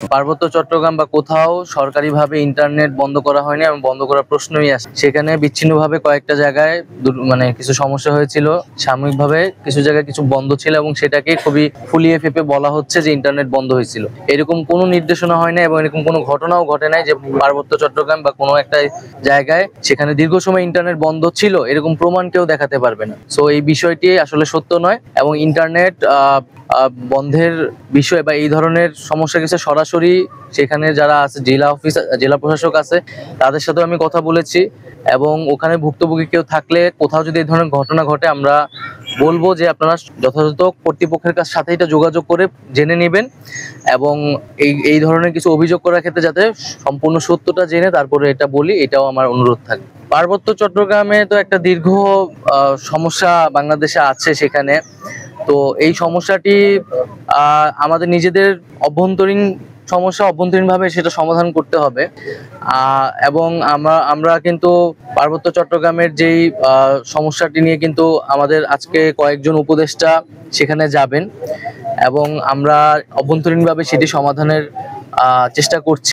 পার্বত্য চট্টগ্রাম বা কোথাও সরকারিভাবে ইন্টারনেট বন্ধ করা হয়নি এবং বন্ধ করার প্রশ্নই আসে। সেখানে বিচ্ছিন্নভাবে কয়েকটা জায়গায় মানে কিছু সমস্যা হয়েছিল, সাময়িকভাবে কিছু জায়গায় কিছু বন্ধ ছিল এবং সেটাকে খুবই ফুলিয়ে ফেঁপে বলা হচ্ছে যে ইন্টারনেট বন্ধ হয়েছিল। এরকম কোনো নির্দেশনা হয় না এবং এরকম কোনো ঘটনাও ঘটে নাই যে পার্বত্য চট্টগ্রাম বা কোনো একটা জায়গায় সেখানে দীর্ঘ সময় ইন্টারনেট বন্ধ ছিল, এরকম প্রমাণ কেউ দেখাতে পারবে না। সো এই বিষয়টি আসলে সত্য নয় এবং ইন্টারনেট বন্ধের বিষয় বা এই ধরনের সমস্যা কিছু সরাসরি সেখানে যারা আছে জেলা প্রশাসক আছে তাদের সাথেও আমি কথা বলেছি এবং ওখানে ভুক্তভোগী কেউ থাকলে কোথাও যদি এই ধরনের ঘটনা ঘটে আমরা বলবো যে আপনারা যথাযথ কর্তৃপক্ষের সাথে এটা যোগাযোগ করে জেনে নেবেন এবং এই ধরনের কিছু অভিযোগ করার ক্ষেত্রে যাতে সম্পূর্ণ সত্যটা জেনে তারপরে এটা বলি, এটাও আমার অনুরোধ থাকে। পার্বত্য চট্টগ্রামে তো একটা দীর্ঘ সমস্যা বাংলাদেশে আছে সেখানে। তো এই সমস্যাটি আমাদের নিজেদের অভ্যন্তরীণভাবে সেটা সমাধান করতে হবে এবং আমরা কিন্তু পার্বত্য চট্টগ্রামের যেই সমস্যাটি নিয়ে কিন্তু আমাদের আজকে কয়েকজন উপদেষ্টা সেখানে যাবেন এবং আমরা অভ্যন্তরীণভাবে সেটি সমাধানের চেষ্টা করছি।